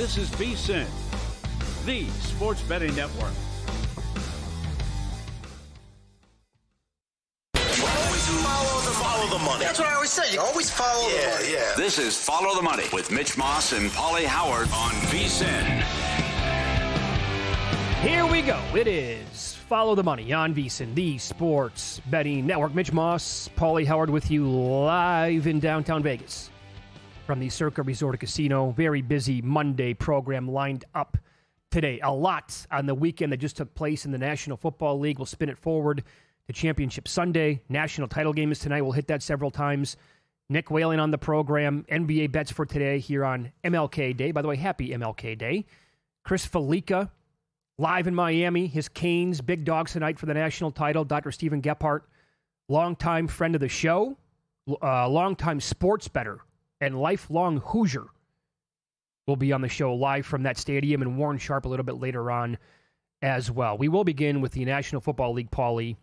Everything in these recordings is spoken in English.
This is VSiN, the sports betting network. Follow the money. That's what I always say. You always follow the money. Yeah. This is Follow the Money with Mitch Moss and Paulie Howard on VSiN. Here we go. It is Follow the Money on VSiN, the sports betting network. Mitch Moss, Paulie Howard with you live in downtown Vegas from the Circa Resort and Casino. Very busy Monday program lined up today. A lot on the weekend that just took place in the National Football League. We'll spin it forward to Championship Sunday. National title game is tonight. We'll hit that several times. Nick Whalen on the program. NBA bets for today here on MLK Day. By the way, happy MLK Day. Chris Felica live in Miami. His Canes, big dogs tonight for the national title. Dr. Stephen Gephardt, longtime friend of the show, longtime sports bettor, and lifelong Hoosier, will be on the show live from that stadium, and Warren Sharp a little bit later on as well. We will begin with the National Football League, Paulie.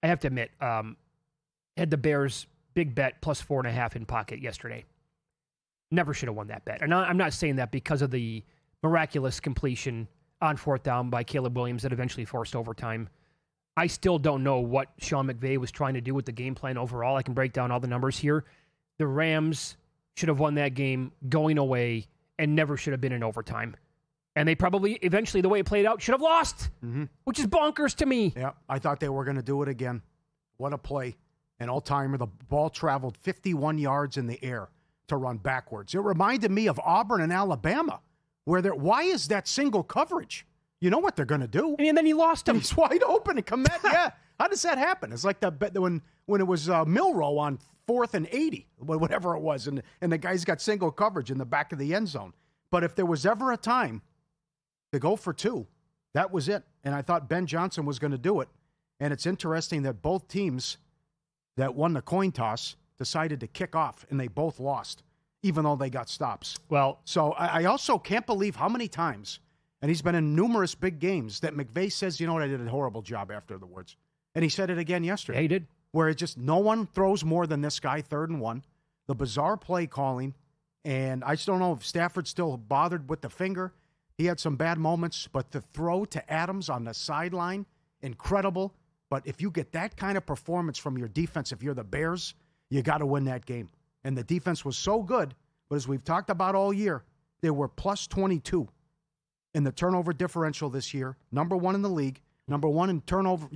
I have to admit, had the Bears big bet plus 4.5 in pocket yesterday. Never should have won that bet. And I'm not saying that because of the miraculous completion on fourth down by Caleb Williams that eventually forced overtime. I still don't know what Sean McVay was trying to do with the game plan overall. I can break down all the numbers here. The Rams should have won that game going away and never should have been in overtime. And they probably, eventually, the way it played out, should have lost, which is bonkers to me. Yeah, I thought they were going to do it again. What a play. An all-timer. The ball traveled 51 yards in the air to run backwards. It reminded me of Auburn and Alabama, where why is that single coverage? You know what they're going to do. And then he lost him. He's wide open and Komet. Yeah. How does that happen? It's like when it was Milroe on 4th and 80, whatever it was, and the guy's got single coverage in the back of the end zone. But if there was ever a time to go for two, that was it. And I thought Ben Johnson was going to do it. And it's interesting that both teams that won the coin toss decided to kick off, and they both lost, even though they got stops. Well, so I also can't believe how many times, and he's been in numerous big games, that McVay says, you know what, I did a horrible job afterwards. And he said it again yesterday. Yeah, he did. Where it just, no one throws more than this guy, 3rd and 1. The bizarre play calling, and I just don't know if Stafford's still bothered with the finger. He had some bad moments, but the throw to Adams on the sideline, incredible. But if you get that kind of performance from your defense, if you're the Bears, you got to win that game. And the defense was so good, but as we've talked about all year, they were plus 22 in the turnover differential this year, number 1 in the league, number 1 in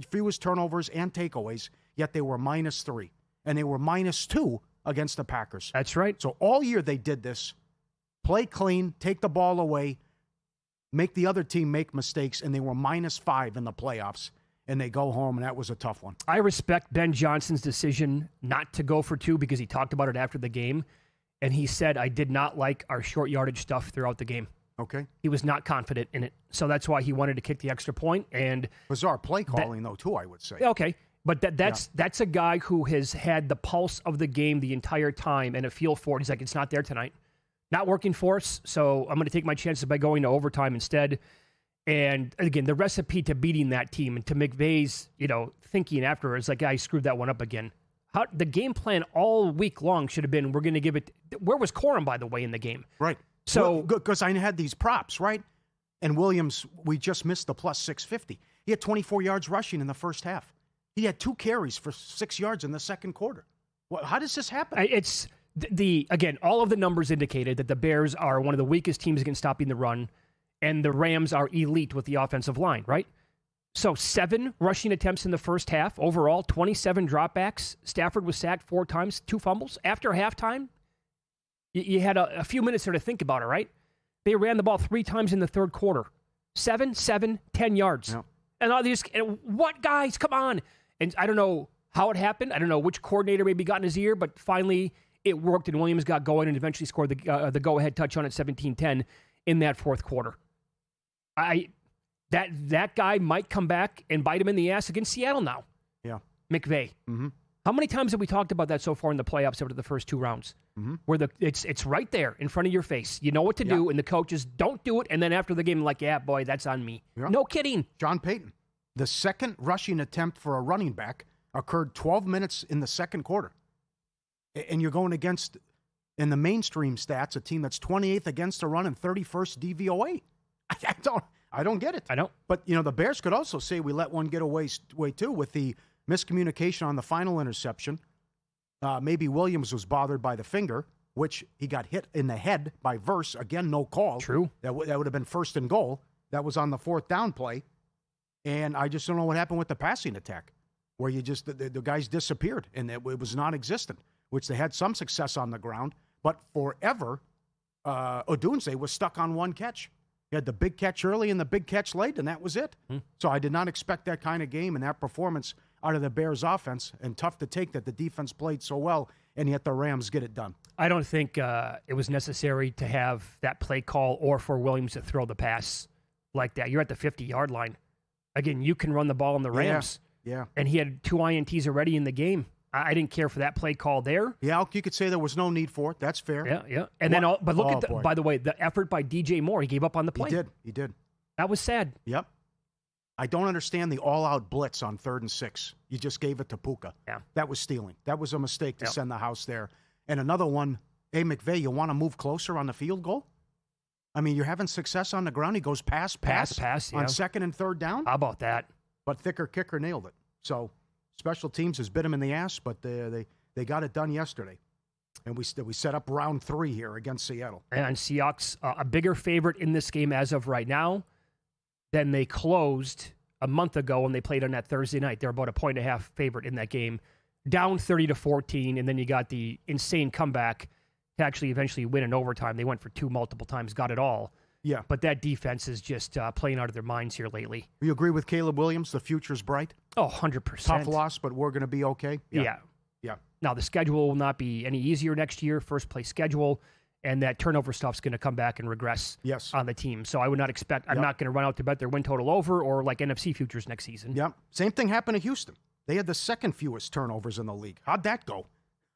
fewest turnovers and takeaways, yet they were minus 3. And they were minus 2 against the Packers. That's right. So all year they did this. Play clean, take the ball away, make the other team make mistakes, and they were minus 5 in the playoffs. And they go home, and that was a tough one. I respect Ben Johnson's decision not to go for 2 because he talked about it after the game. And he said, I did not like our short yardage stuff throughout the game. Okay. He was not confident in it. So that's why he wanted to kick the extra point. And bizarre play calling, though, too, I would say. Okay. But that's a guy who has had the pulse of the game the entire time and a feel for it. He's like, it's not there tonight. Not working for us, so I'm going to take my chances by going to overtime instead. And again, the recipe to beating that team and to McVay's, thinking afterwards, like, I screwed that one up again. The game plan all week long should have been, we're going to give it. Where was Corum, by the way, in the game? Right. So because I had these props, right? And Williams, we just missed the plus 650. He had 24 yards rushing in the first half. He had 2 carries for 6 yards in the second quarter. Well, how does this happen? It's again, all of the numbers indicated that the Bears are one of the weakest teams against stopping the run, and the Rams are elite with the offensive line, right? So 7 rushing attempts in the first half. Overall, 27 dropbacks. Stafford was sacked 4 times, 2 fumbles. After halftime, you had a few minutes there to think about it, right? They ran the ball 3 times in the third quarter. 7, 10 yards. Yep. And all these, what guys? Come on. And I don't know how it happened. I don't know which coordinator maybe got in his ear, but finally it worked and Williams got going and eventually scored the go-ahead touchdown at 17-10 in that fourth quarter. That guy might come back and bite him in the ass against Seattle now. Yeah. McVay. Mm-hmm. How many times have we talked about that so far in the playoffs after the first 2 rounds? Mm-hmm. Where it's right there in front of your face. You know what to do, and the coaches don't do it, and then after the game, like, yeah, boy, that's on me. Yeah. No kidding. John Payton. The second rushing attempt for a running back occurred 12 minutes in the second quarter. And you're going against in the mainstream stats, a team that's 28th against the run and 31st DVOA. I don't get it. I don't. But, the Bears could also say we let one get away too with the miscommunication on the final interception. Maybe Williams was bothered by the finger, which he got hit in the head by Verse. Again, no call. True. That would have been 1st and goal. That was on the 4th down play. And I just don't know what happened with the passing attack, where the guys disappeared and it was non-existent, which they had some success on the ground. But forever, Odunze was stuck on one catch. He had the big catch early and the big catch late, and that was it. So I did not expect that kind of game and that performance out of the Bears offense, and tough to take that the defense played so well, and yet the Rams get it done. I don't think it was necessary to have that play call or for Williams to throw the pass like that. You're at the 50-yard line. Again, you can run the ball in the Rams. Yeah. And he had 2 INTs already in the game. I didn't care for that play call there. Yeah, you could say there was no need for it. That's fair. Yeah. And but look at by the way, the effort by DJ Moore. He gave up on the play. He did. That was sad. Yep. I don't understand the all-out blitz on 3rd and 6. You just gave it to Puka. Yeah. That was stealing. That was a mistake to send the house there. And another one, hey, McVay, you want to move closer on the field goal? I mean, you're having success on the ground. He goes pass on 2nd and 3rd down. How about that? But thicker kicker nailed it. So special teams has bit him in the ass, but they got it done yesterday. And we set up round 3 here against Seattle. And Seahawks, a bigger favorite in this game as of right now than they closed a month ago when they played on that Thursday night. They're about a 1.5 favorite in that game, down 30-14, and then you got the insane comeback to actually eventually win in overtime. They went for 2 multiple times, got it all. Yeah. But that defense is just playing out of their minds here lately. You agree with Caleb Williams? The future's bright? Oh, 100%. Tough loss, but we're going to be okay? Yeah. Now, the schedule will not be any easier next year, first place schedule, and that turnover stuff's going to come back and regress on the team. So I would not expect, I'm not going to run out to bet their win total over or like NFC futures next season. Yep. Same thing happened to Houston. They had the 2nd fewest turnovers in the league. How'd that go?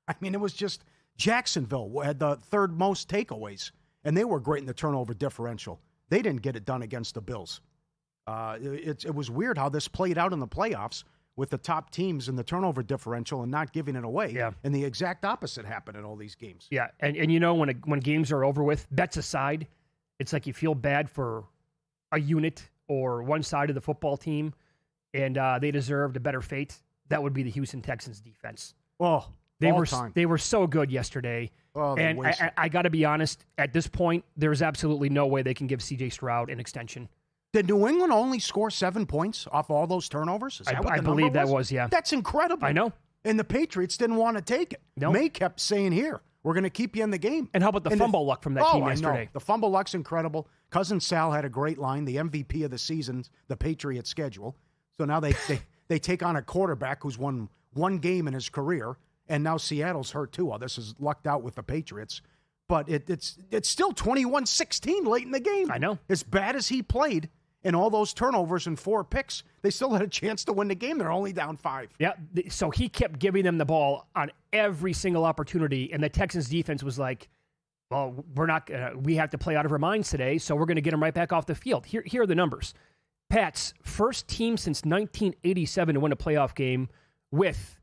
I mean, it was just Jacksonville had the 3rd most takeaways, and they were great in the turnover differential. They didn't get it done against the Bills. It was weird how this played out in the playoffs with the top teams in the turnover differential and not giving it away. Yeah. And the exact opposite happened in all these games. Yeah, and when games are over with, bets aside, it's like you feel bad for a unit or one side of the football team, and they deserved a better fate. That would be the Houston Texans defense. Oh, they were so good yesterday. Oh, and I got to be honest, at this point, there's absolutely no way they can give C.J. Stroud an extension. Did New England only score 7 points off all those turnovers? Is that what the number believe that was? was, yeah. That's incredible. I know. And the Patriots didn't want to take it. No. May kept saying, here, we're going to keep you in the game. And how about the fumble luck from that team yesterday? I know. The fumble luck's incredible. Cousin Sal had a great line, the MVP of the season, the Patriots schedule. So now they take on a quarterback who's won 1 game in his career, and now Seattle's hurt too. Well, this is lucked out with the Patriots. But it's still 21-16 late in the game. I know. As bad as he played, and all those turnovers and 4 picks, they still had a chance to win the game. They're only down 5. Yeah, so he kept giving them the ball on every single opportunity, and the Texans defense was like, well, we have to play out of our minds today, so we're going to get them right back off the field. Here are the numbers. Pats, first team since 1987 to win a playoff game with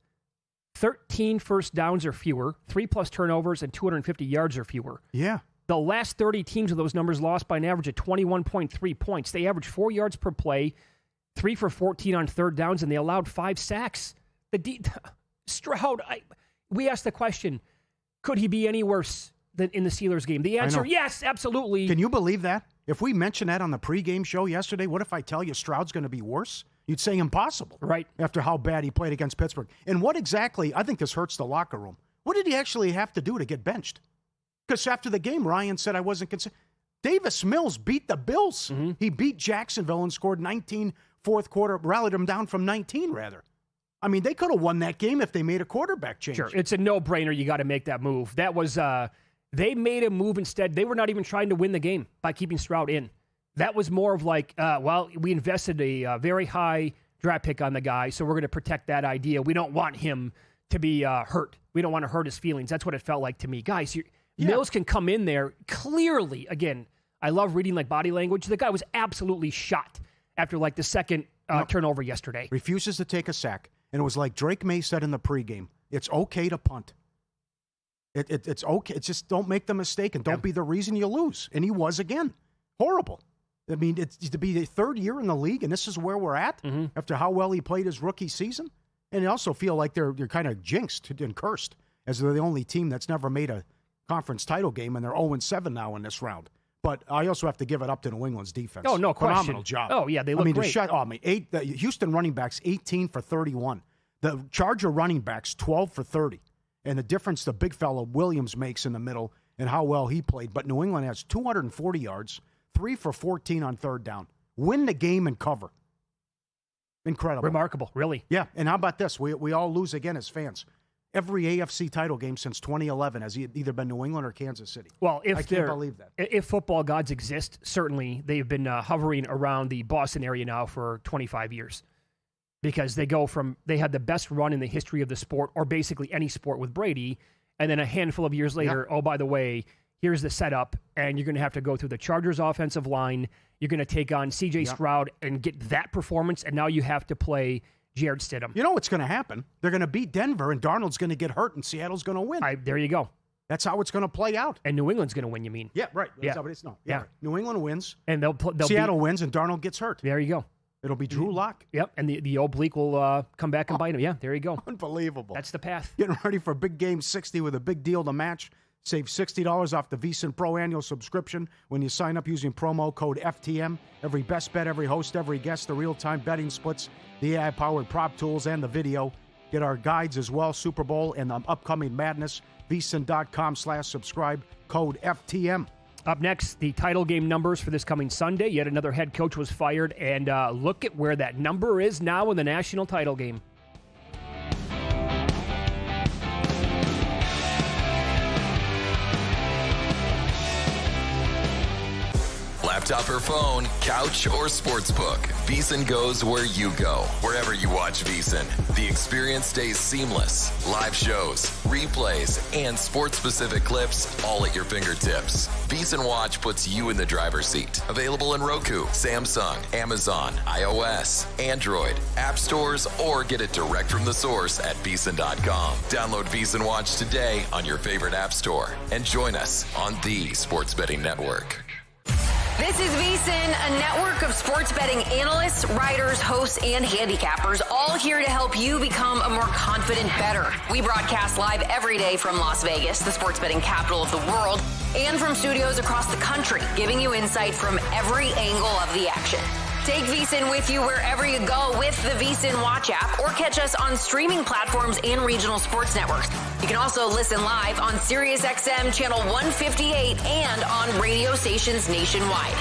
13 first downs or fewer, 3+ turnovers, and 250 yards or fewer. Yeah. The last 30 teams with those numbers lost by an average of 21.3 points. They averaged 4 yards per play, 3 for 14 on 3rd downs, and they allowed 5 sacks. Stroud, we asked the question, could he be any worse than in the Steelers game? The answer, yes, absolutely. Can you believe that? If we mentioned that on the pregame show yesterday, what if I tell you Stroud's going to be worse? You'd say impossible. Right. After how bad he played against Pittsburgh. And what exactly, I think this hurts the locker room. What did he actually have to do to get benched? Because after the game, Ryan said I wasn't concerned. Davis Mills beat the Bills. Mm-hmm. He beat Jacksonville and scored 19 fourth quarter, rallied them down from 19, rather. I mean, they could have won that game if they made a quarterback change. Sure, it's a no-brainer. You got to make that move. That was, they made a move instead. They were not even trying to win the game by keeping Stroud in. That was more of like, we invested a very high draft pick on the guy, so we're going to protect that idea. We don't want him to be hurt. We don't want to hurt his feelings. That's what it felt like to me. Guys, Mills can come in there clearly. Again, I love reading like body language. The guy was absolutely shot after like the second turnover yesterday. Refuses to take a sack. And it was like Drake May said in the pregame, it's okay to punt. It's okay. It's just don't make the mistake and don't be the reason you lose. And he was again. Horrible. I mean, it's to be the third year in the league, and this is where we're at after how well he played his rookie season. And I also feel like they're kind of jinxed and cursed as they're the only team that's never made a conference title game, and they're 0-7 now in this round. But I also have to give it up to New England's defense. Oh, no question. Phenomenal job. Oh, yeah, they look great. The Houston running backs, 18 for 31. The Charger running backs, 12 for 30. And the difference the big fella Williams makes in the middle and how well he played. But New England has 240 yards, 3 for 14 on third down. Win the game and cover. Incredible. Remarkable, really. Yeah, and how about this? We all lose again as fans. Every AFC title game since 2011 has either been New England or Kansas City. Well, I can't believe that. If football gods exist, certainly they've been hovering around the Boston area now for 25 years. Because they had the best run in the history of the sport, or basically any sport with Brady, and then a handful of years later, oh, by the way, here's the setup, and you're going to have to go through the Chargers offensive line. You're going to take on C.J. Stroud and get that performance, and now you have to play Jared Stidham. You know what's going to happen? They're going to beat Denver, and Darnold's going to get hurt, and Seattle's going to win. There you go. That's how it's going to play out. And New England's going to win, you mean? Yeah, right. That's how it is. No. Yeah. Right. New England wins. And Seattle wins, and Darnold gets hurt. There you go. It'll be Drew Lock. Yep, and the oblique will come back and bite him. Yeah, there you go. Unbelievable. That's the path. Getting ready for Big Game 60 with a big deal to match. Save $60 off the VSiN Pro annual subscription when you sign up using promo code FTM. Every best bet, every host, every guest, the real-time betting splits, the AI-powered prop tools, and the video. Get our guides as well, Super Bowl and the upcoming Madness. VSiN.com/subscribe, code FTM. Up next, the title game numbers for this coming Sunday. Yet another head coach was fired, and look at where that number is now in the national title game. Laptop or phone, couch or sportsbook, VSiN goes where you go. Wherever you watch VSiN, the experience stays seamless. Live shows, replays, and sports-specific clips all at your fingertips. VSiN Watch puts you in the driver's seat. Available in Roku, Samsung, Amazon, iOS, Android, app stores, or get it direct from the source at VSiN.com. Download VSiN Watch today on your favorite app store and join us on the Sports Betting Network. This is VSiN, a network of sports betting analysts, writers, hosts, and handicappers, all here to help you become a more confident bettor. We broadcast live every day from Las Vegas, the sports betting capital of the world, and from studios across the country, giving you insight from every angle of the action. Take VSiN with you wherever you go with the VSiN Watch app, or catch us on streaming platforms and regional sports networks. You can also listen live on SiriusXM Channel 158 and on radio stations nationwide.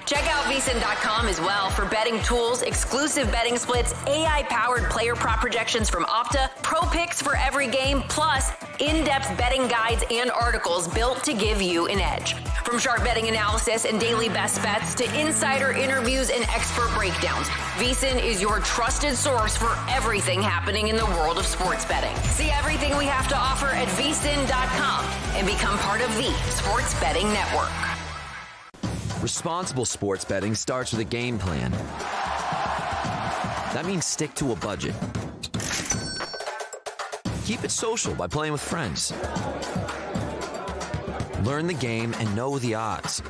Check out VSiN.com as well for betting tools, exclusive betting splits, AI-powered player prop projections from Opta, pro picks for every game, plus in-depth betting guides and articles built to give you an edge. From sharp betting analysis and daily best bets to insider interviews and expert breakdowns, VSiN is your trusted source for everything happening in the world of sports betting. See everything we have to offer at VSiN.com and become part of the Sports Betting Network. Responsible sports betting starts with a game plan. That means stick to a budget. Keep it social by playing with friends. Learn the game and know the odds.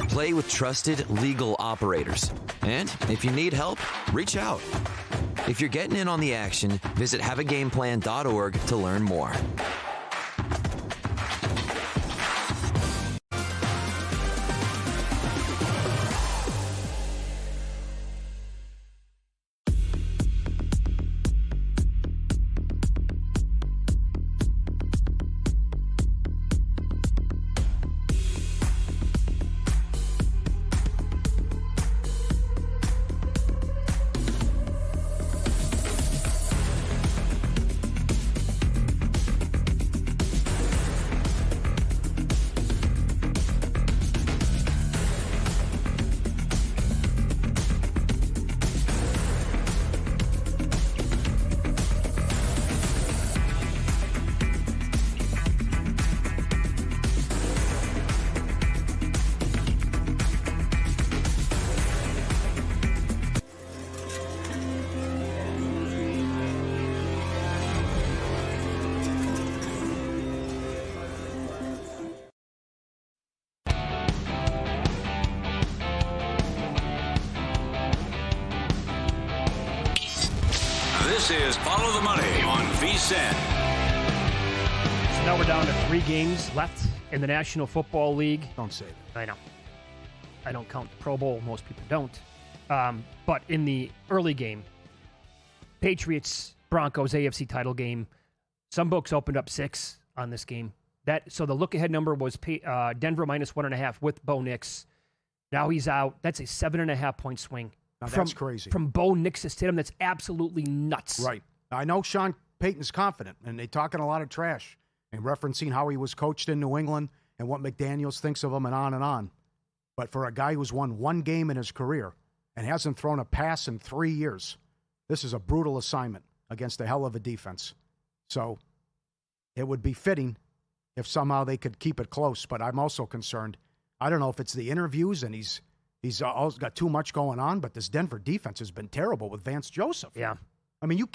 Play with trusted legal operators. And if you need help, reach out. If you're getting in on the action, visit haveagameplan.org to learn more. This is Follow the Money on VSiN. So now we're down to 3 games left in the National Football League. Don't say that. I know. I don't count the Pro Bowl. Most people don't. But in the early game, Patriots-Broncos AFC title game, some books opened up 6 on this game. So the look-ahead number was Denver minus 1.5 with Bo Nix. Now he's out. That's a 7.5-point swing. Now that's crazy. From Bo Nix to Stidham, that's absolutely nuts. Right. I know Sean Payton's confident, and they're talking a lot of trash and referencing how he was coached in New England and what McDaniels thinks of him and on and on. But for a guy who's won 1 game in his career and hasn't thrown a pass in 3 years, this is a brutal assignment against a hell of a defense. So it would be fitting if somehow they could keep it close. But I'm also concerned. I don't know if it's the interviews and he's got too much going on, but this Denver defense has been terrible with Vance Joseph. Yeah. I mean,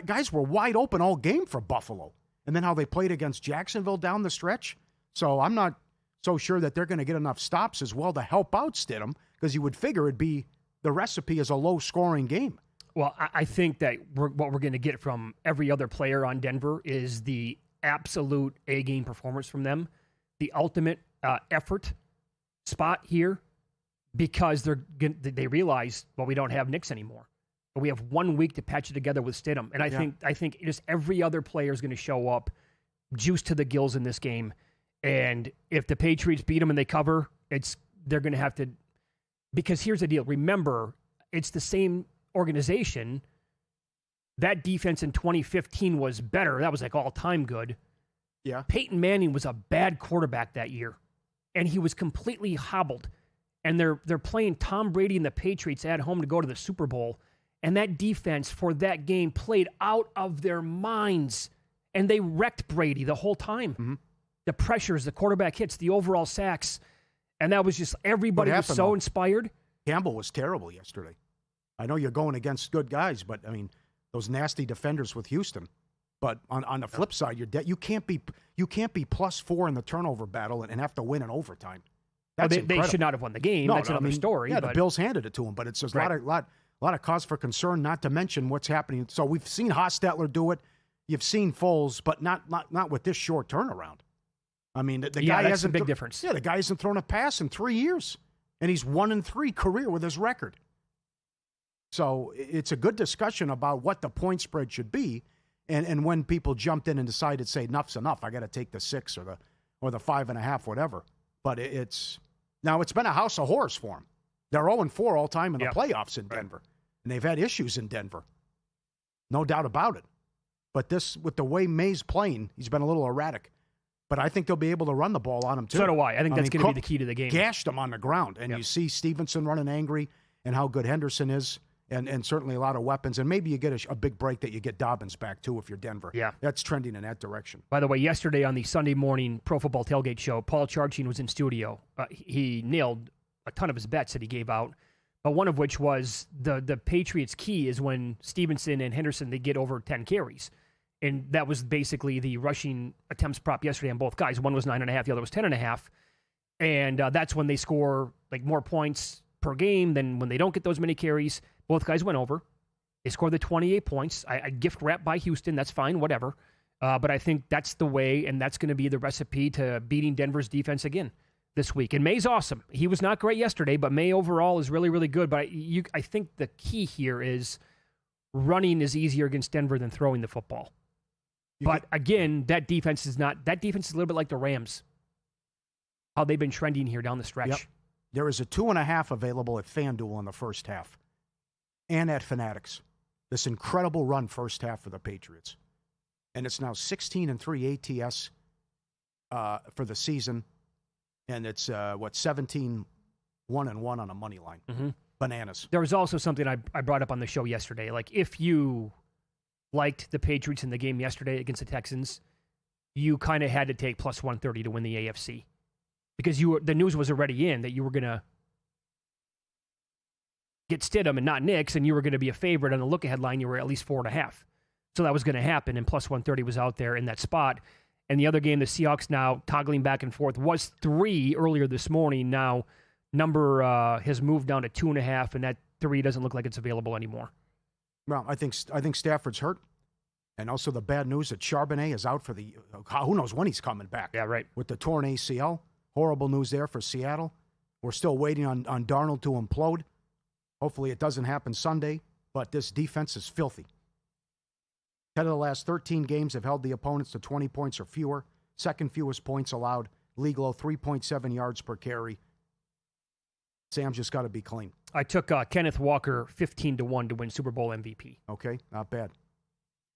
guys were wide open all game for Buffalo. And then how they played against Jacksonville down the stretch. So I'm not so sure that they're going to get enough stops as well to help out Stidham, because you would figure it'd be the recipe is a low-scoring game. Well, I think that what we're going to get from every other player on Denver is the absolute A-game performance from them, the ultimate effort spot here, because they realize, well, we don't have Nix anymore. But we have 1 week to patch it together with Stidham. And I think just every other player is going to show up juiced to the gills in this game. And if the Patriots beat them and they cover, they're going to have to, because here's the deal. Remember, it's the same organization. That defense in 2015 was better. That was like all-time good. Yeah. Peyton Manning was a bad quarterback that year, and he was completely hobbled. And they're playing Tom Brady and the Patriots at home to go to the Super Bowl, and that defense for that game played out of their minds, and they wrecked Brady the whole time. Mm-hmm. The pressures, the quarterback hits, the overall sacks, and that was just everybody was so inspired. Campbell was terrible yesterday. I know you're going against good guys, but I mean those nasty defenders with Houston. But on the flip side, you can't be +4 in the turnover battle and have to win in overtime. That's they should not have won the game. That's another story. Yeah, the Bills handed it to them, but it's just a lot of cause for concern. Not to mention what's happening. So we've seen Hostetler do it. You've seen Foles, but not with this short turnaround. I mean, the guy that's a big difference. Yeah, the guy hasn't thrown a pass in 3 years, and he's 1-3 career with his record. So it's a good discussion about what the point spread should be, and when people jumped in and decided, say, enough's enough, I got to take the 6 or the 5.5, whatever. But it's been a house of horrors for them. They're 0-4 all time in the playoffs in Denver, and they've had issues in Denver, no doubt about it. But this, with the way May's playing, he's been a little erratic. But I think they'll be able to run the ball on him, too. So do I. I think that's going to be the key to the game. Gashed him on the ground. And you see Stevenson running angry and how good Henderson is, and certainly a lot of weapons. And maybe you get a big break that you get Dobbins back, too, if you're Denver. Yeah. That's trending in that direction. By the way, yesterday on the Sunday morning Pro Football Tailgate show, Paul Charchin was in studio. He nailed a ton of his bets that he gave out, but one of which was the Patriots' key is when Stevenson and Henderson, they get over 10 carries. And that was basically the rushing attempts prop yesterday on both guys. One was 9.5, the other was 10.5. And that's when they score like more points per game than when they don't get those many carries. Both guys went over. They scored the 28 points. I gift wrap by Houston. That's fine, whatever. But I think that's the way, and that's going to be the recipe to beating Denver's defense again this week. And May's awesome. He was not great yesterday, but May overall is really, really good. But I think the key here is running is easier against Denver than throwing the football. But again, that defense is a little bit like the Rams, how they've been trending here down the stretch. Yep. There is a 2.5 available at FanDuel in the first half and at Fanatics. This incredible run first half for the Patriots. And it's now 16-3 ATS for the season. And it's, 17-1-1 on a money line. Mm-hmm. Bananas. There was also something I brought up on the show yesterday. Like, if you liked the Patriots in the game yesterday against the Texans, you kind of had to take plus 130 to win the AFC. Because the news was already in that you were going to get Stidham and not Nix, and you were going to be a favorite on the look-ahead line. You were at least 4.5. So that was going to happen, and plus 130 was out there in that spot. And the other game, the Seahawks now toggling back and forth, was 3 earlier this morning. Now, number has moved down to 2.5, and that 3 doesn't look like it's available anymore. Well, I think Stafford's hurt. And also the bad news that Charbonnet is out for who knows when he's coming back. Yeah, right. With the torn ACL. Horrible news there for Seattle. We're still waiting on Darnold to implode. Hopefully it doesn't happen Sunday, but this defense is filthy. 10 of the last 13 games have held the opponents to 20 points or fewer. Second fewest points allowed. League low, 3.7 yards per carry. Sam's just got to be clean. I took Kenneth Walker 15-1 to win Super Bowl MVP. Okay, not bad.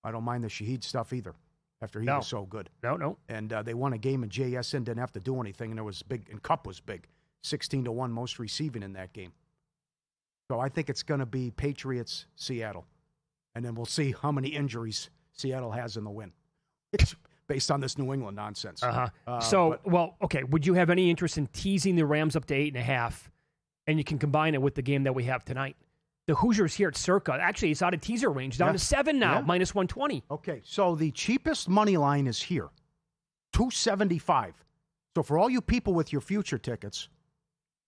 I don't mind the Shaheed stuff either, after he was so good. No. And they won a game, and JSN didn't have to do anything, and it was big, and Kupp was big. 16-1 most receiving in that game. So I think it's going to be Patriots, Seattle. And then we'll see how many injuries Seattle has in the win. It's based on this New England nonsense. Okay, would you have any interest in teasing the Rams up to 8.5, and you can combine it with the game that we have tonight? The Hoosiers here at Circa, actually, it's out of teaser range, down to 7 now, minus 120. Okay, so the cheapest money line is here, $275. So for all you people with your future tickets,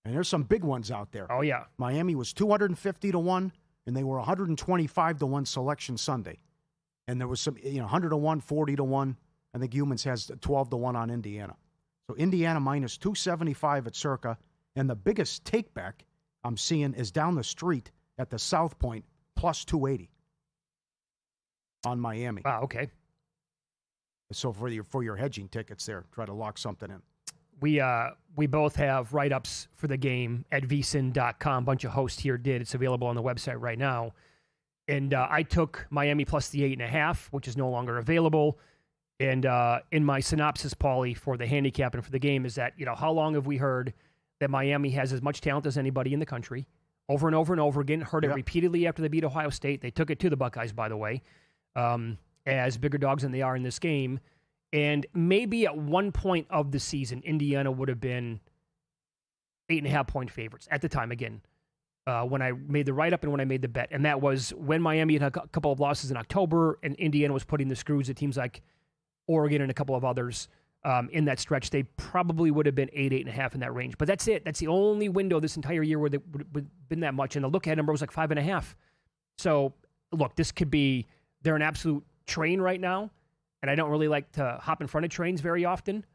and there's some big ones out there. Oh, yeah. Miami was 250-1, and they were 125-1 selection Sunday. And there was some, 100-1, 40-1. I think Humans has 12-1 on Indiana. So Indiana minus 275 at Circa. And the biggest takeback I'm seeing is down the street at the South Point, plus 280 on Miami. Wow, okay. So for your hedging tickets there, try to lock something in. We both have write-ups for the game at VSiN.com. A bunch of hosts here did. It's available on the website right now. And I took Miami plus the 8.5, which is no longer available. And in my synopsis, Paulie, for the handicap and for the game is that, how long have we heard that Miami has as much talent as anybody in the country? Over and over and over again. Heard it repeatedly after they beat Ohio State. They took it to the Buckeyes, by the way, as bigger dogs than they are in this game. And maybe at one point of the season, Indiana would have been 8.5-point favorites at the time, again, when I made the write-up and when I made the bet. And that was when Miami had a couple of losses in October and Indiana was putting the screws at teams like Oregon and a couple of others in that stretch. They probably would have been 8.5 in that range. But that's it. That's the only window this entire year where they would have been that much. And the look-ahead number was like 5.5. So, look, this could be – they're an absolute train right now. And I don't really like to hop in front of trains very often.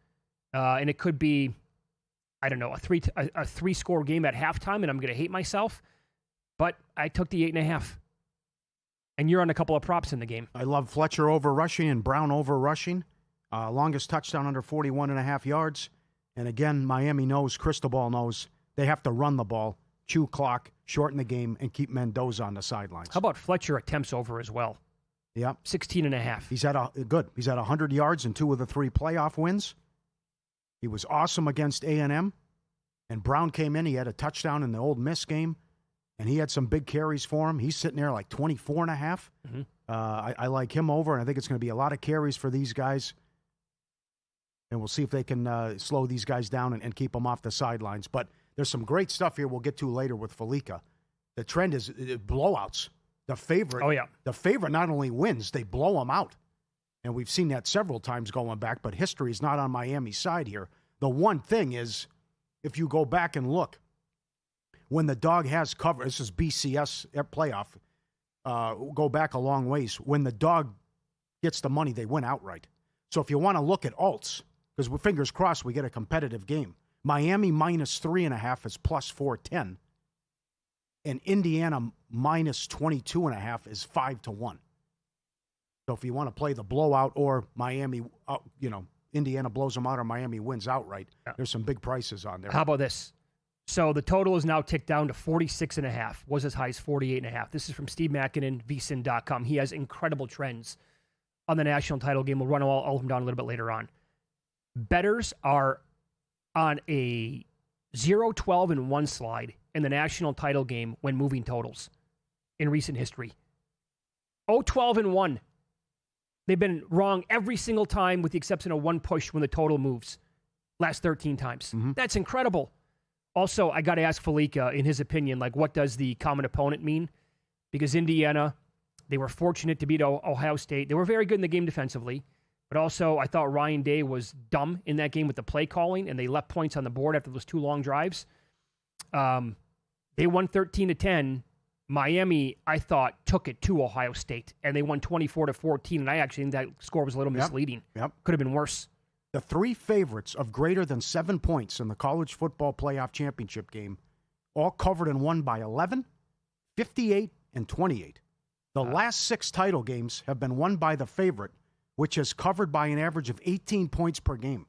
And it could be, I don't know, a three-score game at halftime, and I'm going to hate myself. But I took the 8.5. And you're on a couple of props in the game. I love Fletcher over rushing and Brown over rushing. Longest touchdown under 41.5 yards. And again, Miami knows, Cristobal knows, they have to run the ball, chew clock, shorten the game, and keep Mendoza on the sidelines. How about Fletcher attempts over as well? Yep. 16.5. He's at 100 yards in 2 of the 3 playoff wins. He was awesome against A&M. And Brown came in. He had a touchdown in the Ole Miss game. And he had some big carries for him. He's sitting there like 24.5. Mm-hmm. I like him over, and I think it's going to be a lot of carries for these guys. And we'll see if they can slow these guys down and keep them off the sidelines. But there's some great stuff here we'll get to later with Felica. The trend is blowouts. The favorite not only wins, they blow them out. And we've seen that several times going back, but history is not on Miami's side here. The one thing is, if you go back and look, when the dog has cover, this is BCS playoff, go back a long ways. When the dog gets the money, they win outright. So if you want to look at alts, because we're fingers crossed we get a competitive game, Miami minus 3.5 is plus 410. And Indiana minus 22.5 is 5-1. So if you want to play the blowout or Miami, Indiana blows them out or Miami wins outright, there's some big prices on there. How about this? So the total is now ticked down to 46.5. Was as high as 48.5. This is from Steve Makinen, VSiN.com. He has incredible trends on the national title game. We'll run all of them down a little bit later on. Bettors are on a 0-12-1 slide in the national title game when moving totals in recent history. 0-12-1. They've been wrong every single time with the exception of one push when the total moves. Last 13 times. Mm-hmm. That's incredible. Also, I got to ask Felica, in his opinion, what does the common opponent mean? Because Indiana, they were fortunate to beat Ohio State. They were very good in the game defensively. But also, I thought Ryan Day was dumb in that game with the play calling, and they left points on the board after those 2 long drives. They won 13-10, Miami, I thought, took it to Ohio State, and they won 24-14, and I actually think that score was a little misleading. Yep. Could have been worse. The three favorites of greater than 7 points in the college football playoff championship game all covered and won by 11, 58, and 28. The last 6 title games have been won by the favorite, which has covered by an average of 18 points per game.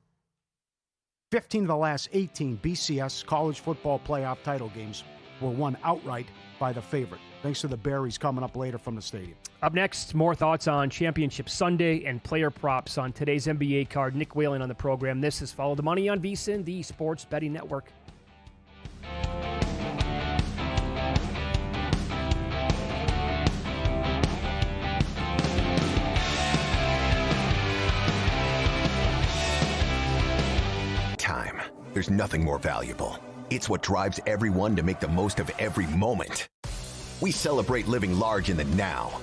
15 of the last 18 BCS college football playoff title games were won outright by the favorite. Thanks to the Berries coming up later from the stadium. Up next, more thoughts on Championship Sunday and player props on today's NBA card. Nick Whalen on the program. This is Follow the Money on VSiN, the Sports Betting Network. Time. There's nothing more valuable. It's what drives everyone to make the most of every moment. We celebrate living large in the now.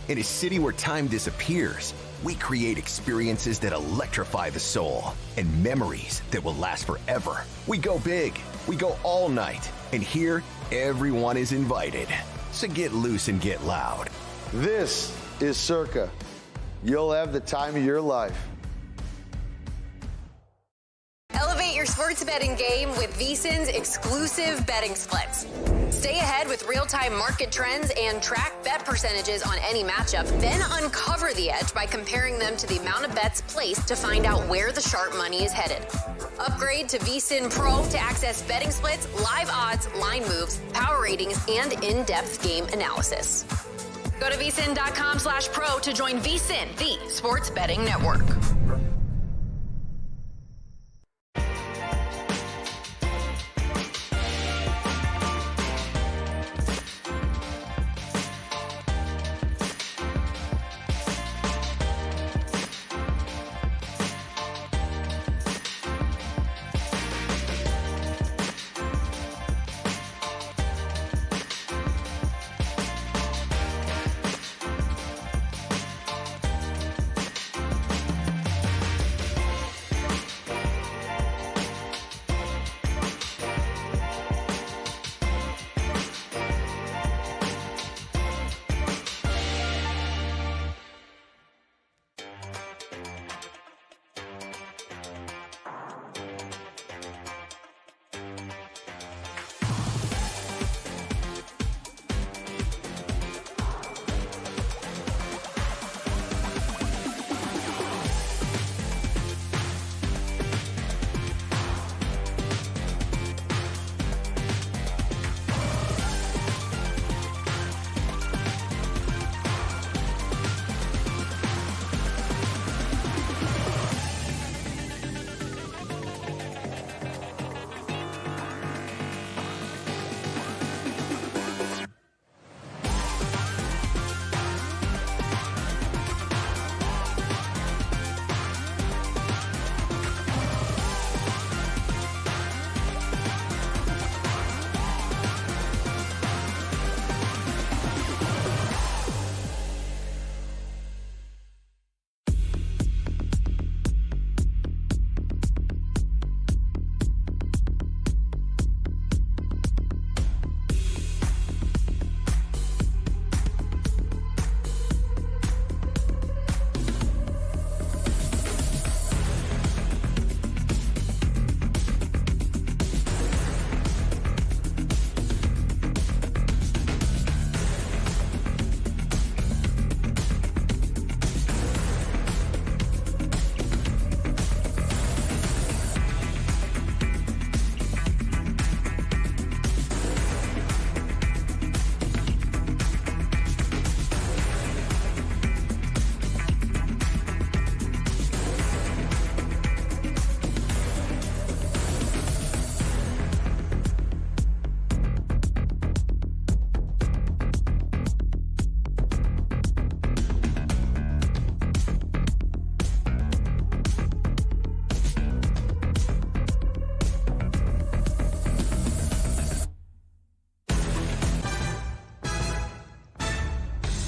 In a city where time disappears, we create experiences that electrify the soul and memories that will last forever. We go big, we go all night, and here, everyone is invited. So get loose and get loud. This is Circa. You'll have the time of your life. Elevate your sports betting game with VSiN's exclusive betting splits. Stay ahead with real-time market trends and track bet percentages on any matchup, then uncover the edge by comparing them to the amount of bets placed to find out where the sharp money is headed. Upgrade to VSiN Pro to access betting splits, live odds, line moves, power ratings, and in-depth game analysis. Go to vsin.com/pro to join VSiN, the sports betting network.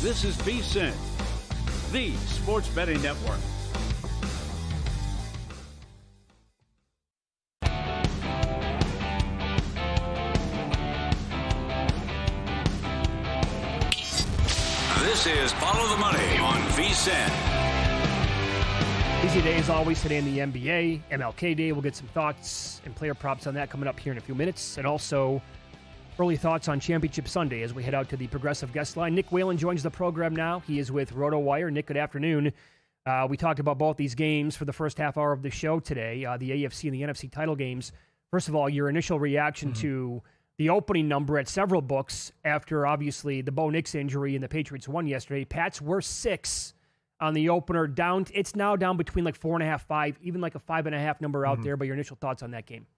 This is VSiN, the sports betting network. This is Follow the Money on VSiN. Busy day as always today in the NBA. MLK Day. We'll get some thoughts and player props on that coming up here in a few minutes. And also early thoughts on Championship Sunday as we head out to the Progressive guest line. Nick Whalen joins the program now. He is with RotoWire. Nick, good afternoon. We talked about both these games for the first half hour of the show today, the AFC and the NFC title games. First of all, your initial reaction to the opening number at several books after, obviously, the Bo Nix injury and the Patriots won yesterday. Pats were 6 on the opener. Down. It's now down between like 4.5, 5, even like a 5.5 number out there. But your initial thoughts on that game?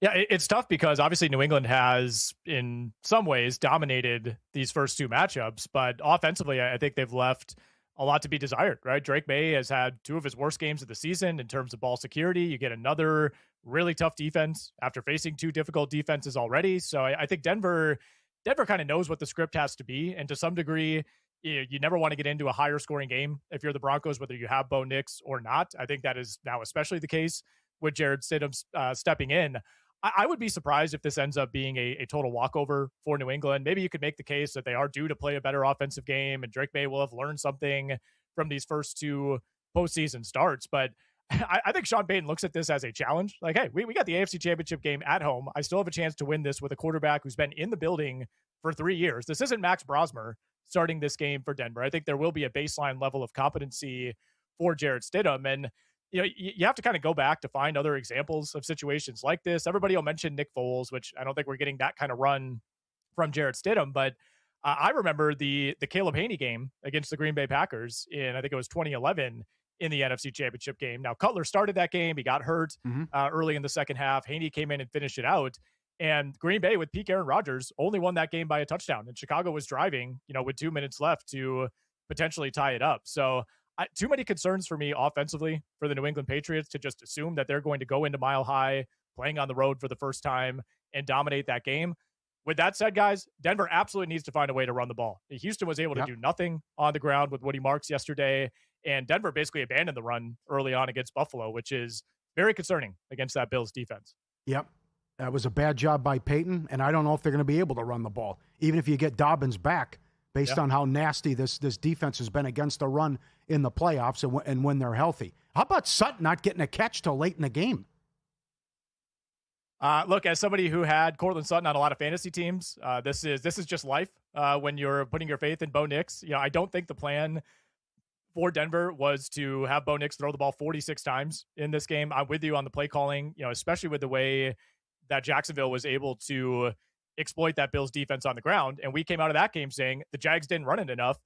Yeah, it's tough because obviously New England has, in some ways, dominated these first two matchups. But offensively, I think they've left a lot to be desired, right? Drake May has had 2 of his worst games of the season in terms of ball security. You get another really tough defense after facing 2 difficult defenses already. So I think Denver kind of knows what the script has to be. And to some degree, you never want to get into a higher scoring game if you're the Broncos, whether you have Bo Nix or not. I think that is now especially the case with Jared Stidham stepping in. I would be surprised if this ends up being a total walkover for New England. Maybe you could make the case that they are due to play a better offensive game and Drake May will have learned something from these first 2 postseason starts. But I think Sean Payton looks at this as a challenge. Like, hey, we got the AFC Championship game at home. I still have a chance to win this with a quarterback who's been in the building for 3 years. This isn't Max Brosmer starting this game for Denver. I think there will be a baseline level of competency for Jared Stidham. And you have to kind of go back to find other examples of situations like this. Everybody will mention Nick Foles, which I don't think we're getting that kind of run from Jared Stidham. But I remember the Caleb Haney game against the Green Bay Packers in, I think it was 2011 in the NFC Championship game. Now, Cutler started that game. He got hurt early in the second half. Haney came in and finished it out. And Green Bay, with peak Aaron Rodgers, only won that game by a touchdown. And Chicago was driving, with 2 minutes left to potentially tie it up. So too many concerns for me offensively for the New England Patriots to just assume that they're going to go into Mile High, playing on the road for the first time, and dominate that game. With that said, guys, Denver absolutely needs to find a way to run the ball. Houston was able to do nothing on the ground with Woody Marks yesterday, and Denver basically abandoned the run early on against Buffalo, which is very concerning against that Bills defense. Yep. That was a bad job by Peyton, and I don't know if they're going to be able to run the ball, even if you get Dobbins back, based on how nasty this defense has been against the run in the playoffs and when they're healthy. How about Sutton not getting a catch till late in the game? Look, as somebody who had Cortland Sutton on a lot of fantasy teams, this is just life when you're putting your faith in Bo Nix. I don't think the plan for Denver was to have Bo Nix throw the ball 46 times in this game. I'm with you on the play calling, especially with the way that Jacksonville was able to exploit that Bills defense on the ground. And we came out of that game saying the Jags didn't run it enough.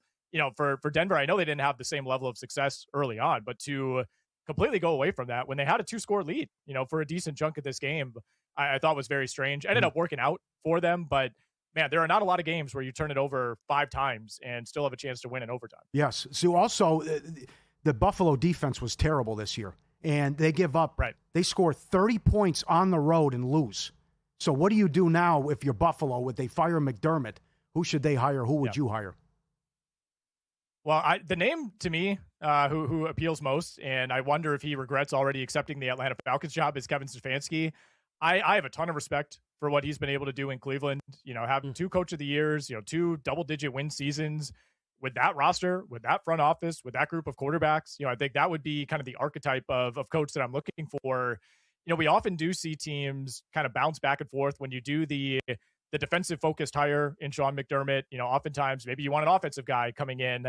For Denver, I know they didn't have the same level of success early on, but to completely go away from that when they had a 2-score lead, for a decent chunk of this game, I thought was very strange. Ended up working out for them, but man, there are not a lot of games where you turn it over 5 times and still have a chance to win in overtime. Yes. So also, the Buffalo defense was terrible this year, and they give up. Right. They score 30 points on the road and lose. So what do you do now if you're Buffalo? Would they fire McDermott? Who should they hire? Who would you hire? Well, the name to me who appeals most, and I wonder if he regrets already accepting the Atlanta Falcons job, is Kevin Stefanski. I have a ton of respect for what he's been able to do in Cleveland. Having 2 Coach of the Years, 2 double-digit win seasons with that roster, with that front office, with that group of quarterbacks. I think that would be kind of the archetype of coach that I'm looking for. We often do see teams kind of bounce back and forth when you do the defensive focused hire in Sean McDermott. Oftentimes maybe you want an offensive guy coming in.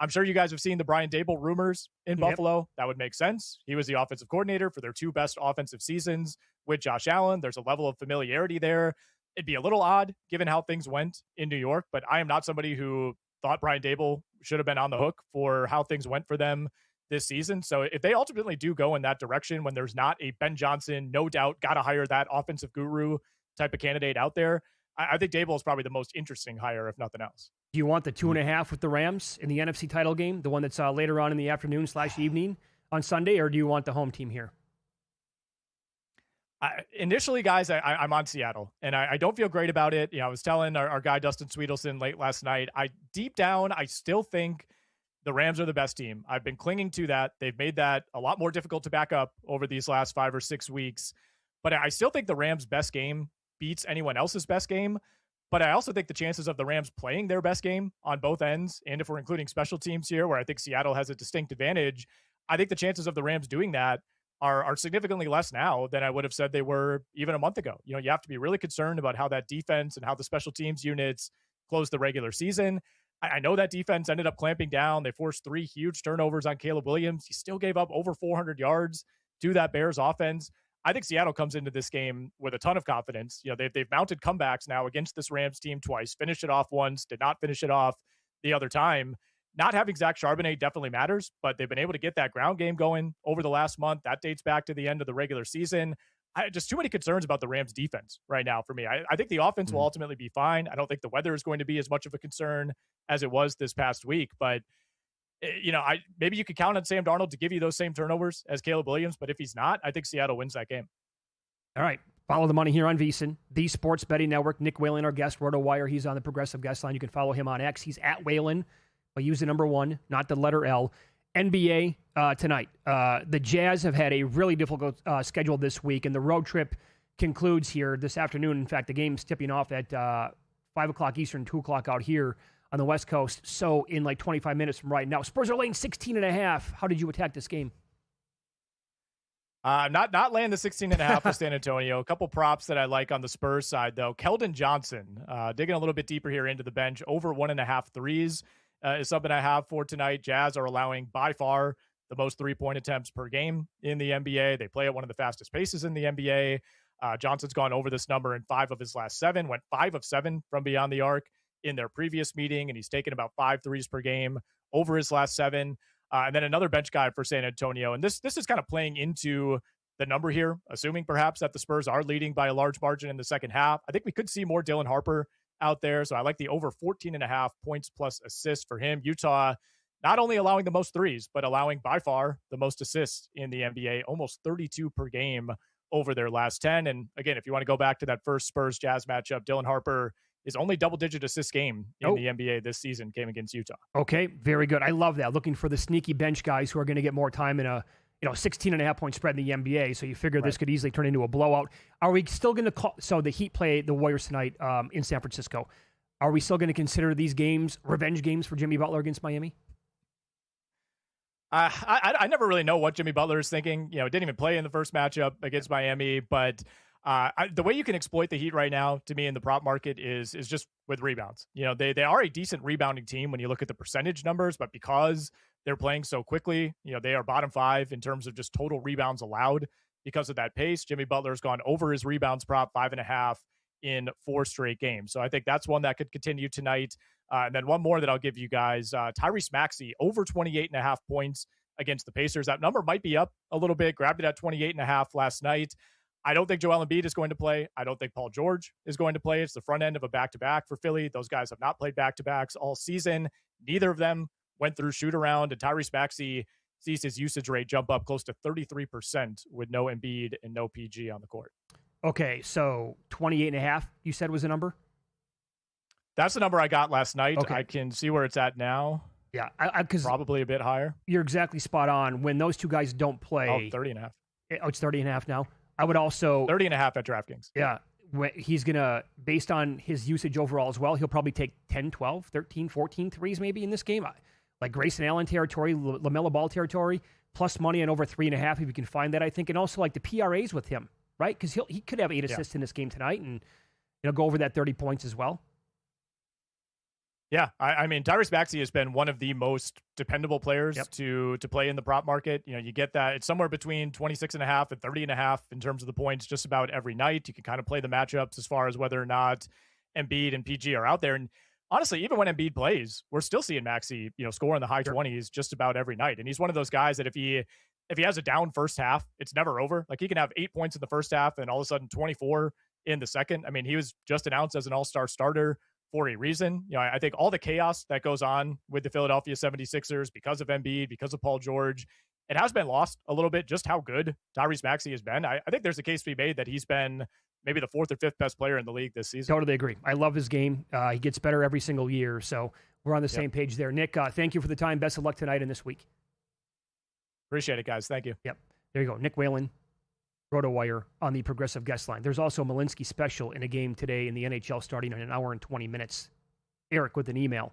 I'm sure you guys have seen the Brian Daboll rumors in Buffalo. That would make sense. He was the offensive coordinator for their 2 best offensive seasons with Josh Allen. There's a level of familiarity there. It'd be a little odd given how things went in New York, but I am not somebody who thought Brian Daboll should have been on the hook for how things went for them this season. So if they ultimately do go in that direction, when there's not a Ben Johnson, no doubt, got to hire that offensive guru type of candidate out there, I think Daboll is probably the most interesting hire, if nothing else. Do you want the 2.5 with the Rams in the NFC title game, the one that's later on in the afternoon/evening on Sunday, or do you want the home team here? Initially, guys, I'm on Seattle, and I don't feel great about it. I was telling our guy Dustin Sweetelson late last night, deep down, I still think the Rams are the best team. I've been clinging to that. They've made that a lot more difficult to back up over these last 5 or 6 weeks. But I still think the Rams' best game beats anyone else's best game. But I also think the chances of the Rams playing their best game on both ends, and if we're including special teams here, where I think Seattle has a distinct advantage, I think the chances of the Rams doing that are significantly less now than I would have said they were even a month ago. You have to be really concerned about how that defense and how the special teams units close the regular season. I know that defense ended up clamping down. They forced 3 huge turnovers on Caleb Williams. He still gave up over 400 yards to that Bears offense. I think Seattle comes into this game with a ton of confidence. They've mounted comebacks now against this Rams team twice, finished it off once, did not finish it off the other time. Not having Zach Charbonnet definitely matters, but they've been able to get that ground game going over the last month. That dates back to the end of the regular season. Just too many concerns about the Rams defense right now for me. I think the offense will ultimately be fine. I don't think the weather is going to be as much of a concern as it was this past week, but maybe you could count on Sam Darnold to give you those same turnovers as Caleb Williams, but if he's not, I think Seattle wins that game. All right. Follow the money here on VSiN, the Sports Betting Network. Nick Whalen, our guest, RotoWire. He's on the Progressive Guest Line. You can follow him on X. He's at Whalen. But use the number 1, not the letter L. NBA tonight. The Jazz have had a really difficult schedule this week, and the road trip concludes here this afternoon. In fact, the game's tipping off at 5 o'clock Eastern, 2 o'clock out here on the West Coast. So in like 25 minutes from right now. Spurs are laying 16.5. How did you attack this game? Not laying the 16.5 with San Antonio. A couple props that I like on the Spurs side, though. Keldon Johnson, digging a little bit deeper here into the bench, over 1.5 threes. Is something I have for tonight. Jazz are allowing by far the most 3-point attempts per game in the NBA. They play at one of the fastest paces in the NBA. Johnson's gone over this number in 5 of his last 7, went 5 of 7 from beyond the arc in their previous meeting, and he's taken about 5 threes per game over his last 7. And then another bench guy for San Antonio. And this is kind of playing into the number here, assuming perhaps that the Spurs are leading by a large margin in the second half. I think we could see more Dylan Harper out there. So I like the over 14.5 points plus assists for him. Utah, not only allowing the most threes, but allowing by far the most assists in the NBA, almost 32 per game over their last 10. And again, if you want to go back to that first Spurs Jazz matchup, Dylan Harper, his only double-digit assist game in the NBA this season came against Utah. Okay, very good. I love that. Looking for the sneaky bench guys who are going to get more time in a 16.5 point spread in the NBA. So you figure this could easily turn into a blowout. Are we still going to call? So the Heat play the Warriors tonight in San Francisco. Are we still going to consider these games revenge games for Jimmy Butler against Miami? I never really know what Jimmy Butler is thinking. Didn't even play in the first matchup against Miami, but the way you can exploit the Heat right now, to me, in the prop market is just with rebounds. They are a decent rebounding team when you look at the percentage numbers, but because they're playing so quickly, they are bottom 5 in terms of just total rebounds allowed because of that pace. Jimmy Butler's gone over his rebounds prop 5.5 in 4 straight games. So I think that's one that could continue tonight. And then one more that I'll give you guys, Tyrese Maxey, over 28.5 points against the Pacers. That number might be up a little bit, grabbed it at 28.5 last night. I don't think Joel Embiid is going to play. I don't think Paul George is going to play. It's the front end of a back-to-back for Philly. Those guys have not played back-to-backs all season. Neither of them went through shoot-around, and Tyrese Maxey sees his usage rate jump up close to 33% with no Embiid and no PG on the court. Okay, so 28.5, you said was the number? That's the number I got last night. Okay. I can see where it's at now. Yeah, because probably a bit higher. You're exactly spot on. When those two guys don't play... 30.5. Oh, it's 30.5 now? I would also... 30.5 at DraftKings. Yeah. He's going to, based on his usage overall as well, he'll probably take 10, 12, 13, 14 threes maybe in this game. Like Grayson Allen territory, LaMelo Ball territory, plus money on over 3.5 if you can find that, I think. And also like the PRAs with him, right? Because he could have 8 assists in this game tonight and go over that 30 points as well. Yeah, I mean, Tyrese Maxey has been one of the most dependable players to play in the prop market. You get that. It's somewhere between 26.5 and 30.5 in terms of the points just about every night. You can kind of play the matchups as far as whether or not Embiid and PG are out there. And honestly, even when Embiid plays, we're still seeing Maxey, score in the high 20s just about every night. And he's one of those guys that if he has a down first half, it's never over. Like he can have 8 points in the first half and all of a sudden 24 in the second. I mean, he was just announced as an all-star starter for a reason. I think all the chaos that goes on with the Philadelphia 76ers because of Embiid, because of Paul George, it has been lost a little bit just how good Tyrese Maxey has been. I think there's a case to be made that he's been maybe the 4th or 5th best player in the league this season. Totally agree. I love his game. He gets better every single year. So we're on the same page there. Nick, thank you for the time. Best of luck tonight and this week. Appreciate it, guys. Thank you. Yep. There you go. Nick Whalen, RotoWire on the Progressive Guest Line. There's also a Malinsky special in a game today in the NHL starting in an hour and 20 minutes. Eric with an email.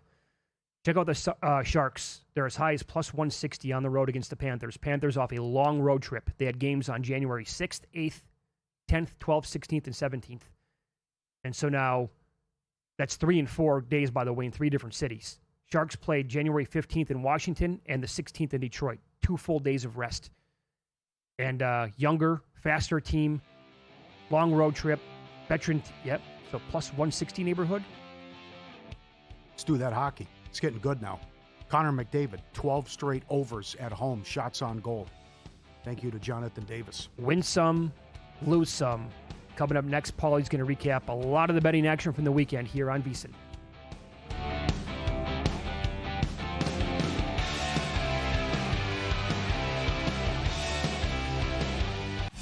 Check out the Sharks. They're as high as plus 160 on the road against the Panthers. Panthers off a long road trip. They had games on January 6th, 8th, 10th, 12th, 16th, and 17th. And so now that's 3 and 4 days, by the way, in 3 different cities. Sharks played January 15th in Washington and the 16th in Detroit. 2 full days of rest. And younger, faster team, long road trip, veteran, so plus 160 neighborhood. Let's do that hockey. It's getting good now. Connor McDavid, 12 straight overs at home, shots on goal. Thank you to Jonathan Davis. Win some, lose some. Coming up next, Paulie's going to recap a lot of the betting action from the weekend here on VSiN.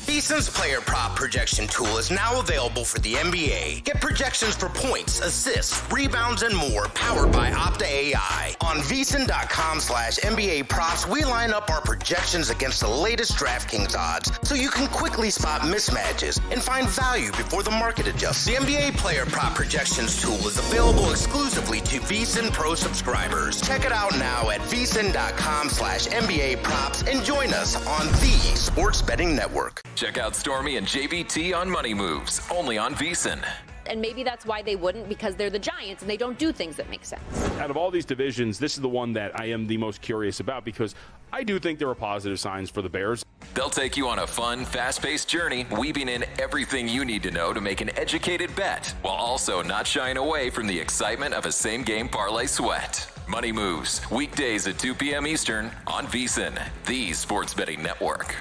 VSiN's player prop projection tool is now available for the NBA. Get projections for points, assists, rebounds, and more powered by Opta AI. On VSiN.com/NBA props, we line up our projections against the latest DraftKings odds so you can quickly spot mismatches and find value before the market adjusts. The NBA player prop projections tool is available exclusively to VSiN Pro subscribers. Check it out now at VSiN.com/NBA props and join us on the Sports Betting Network. Check out Stormy and JVT on Money Moves, only on VSiN. And maybe that's why they wouldn't, because they're the Giants and they don't do things that make sense. Out of all these divisions, this is the one that I am the most curious about because I do think there are positive signs for the Bears. They'll take you on a fun, fast-paced journey, weaving in everything you need to know to make an educated bet, while also not shying away from the excitement of a same-game parlay sweat. Money Moves, weekdays at 2 p.m. Eastern on VSiN, the Sports Betting Network.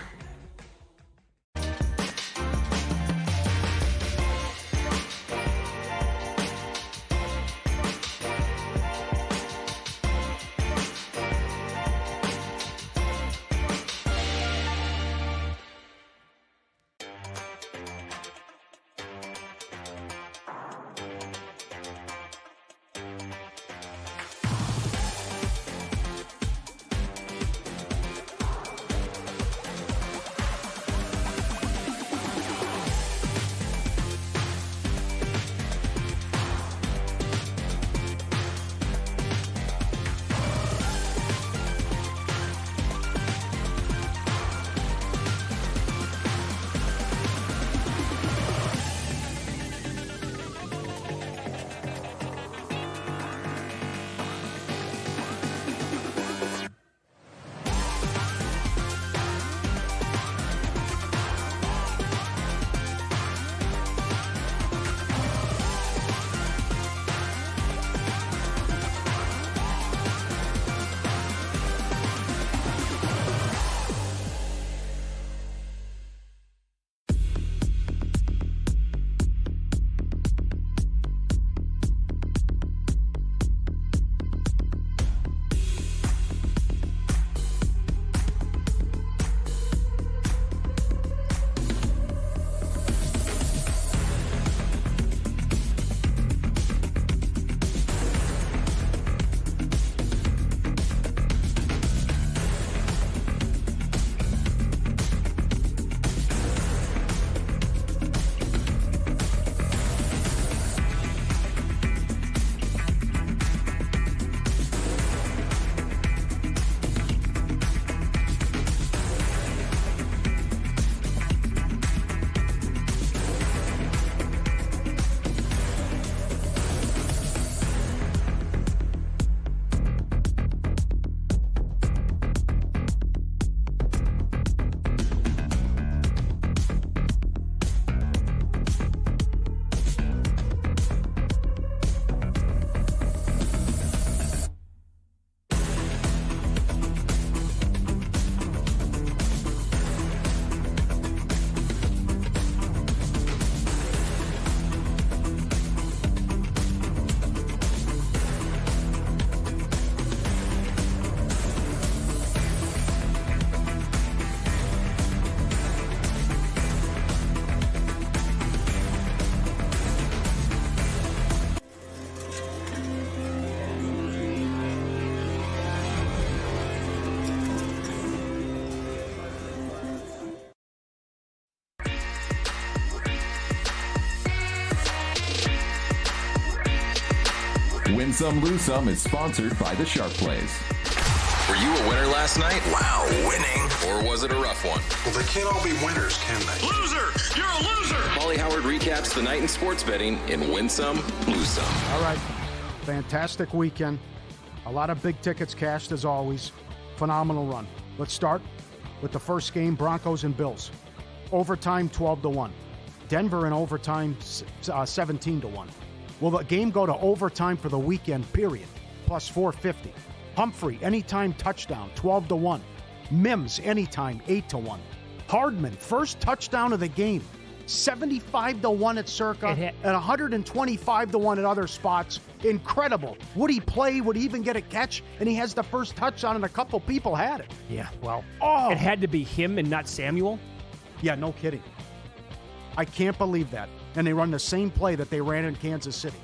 Win Some, Lose Some is sponsored by the Sharp Plays. Were you a winner last night? Wow, winning. Or was it a rough one? Well, they can't all be winners, can they? Loser! You're a loser! Paulie Howard recaps the night in sports betting in Win Some, Lose Some. All right. Fantastic weekend. A lot of big tickets cashed as always. Phenomenal run. Let's start with the first game, Broncos and Bills. Overtime, 12-1. Denver in overtime, 17-1. Will the game go to overtime for the weekend, period? Plus 450. Humphrey, anytime touchdown, 12-1. Mims, anytime, 8-1. Hardman, first touchdown of the game, 75-1 at Circa, and 125-1 at other spots. Incredible. Would he play? Would he even get a catch? And he has the first touchdown, and a couple people had it. Yeah, well, it had to be him and not Samuel. Yeah, no kidding. I can't believe that. And they run the same play that they ran in Kansas City.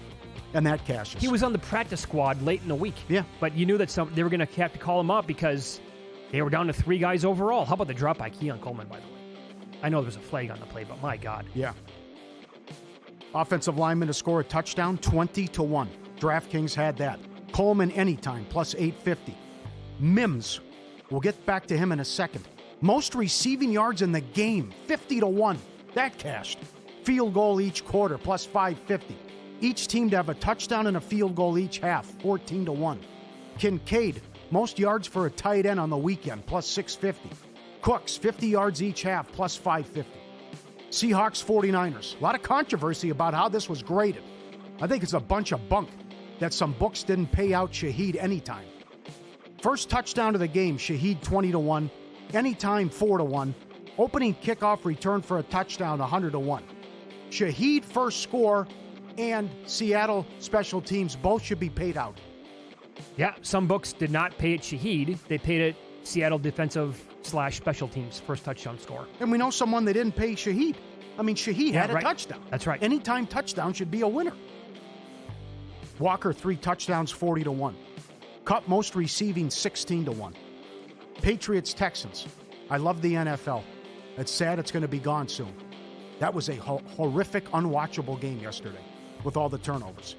And that cashes. He was on the practice squad late in the week. Yeah. But you knew that they were going to have to call him up because they were down to 3 guys overall. How about the drop by Keon Coleman, by the way? I know there's a flag on the play, but my God. Yeah. Offensive lineman to score a touchdown, 20-1. DraftKings had that. Coleman anytime, plus 850. Mims, we'll get back to him in a second. Most receiving yards in the game, 50-1. That cashed. Field goal each quarter, plus 550. Each team to have a touchdown and a field goal each half, 14-1. Kincaid, most yards for a tight end on the weekend, plus 650. Cooks, 50 yards each half, plus 550. Seahawks, 49ers. A lot of controversy about how this was graded. I think it's a bunch of bunk that some books didn't pay out Shaheed anytime. First touchdown of the game, Shaheed 20-1. Anytime 4-1. Opening kickoff return for a touchdown 100-1. Shaheed first score and Seattle special teams both should be paid out. Yeah, some books did not pay it Shaheed. They paid it Seattle defensive/special teams first touchdown score. And we know someone they didn't pay Shaheed. I mean, Shaheed had a touchdown. That's right. Anytime touchdown should be a winner. Walker, 3 touchdowns, 40-1. Cup most receiving, 16-1. Patriots, Texans. I love the NFL. It's sad it's going to be gone soon. That was a horrific, unwatchable game yesterday with all the turnovers.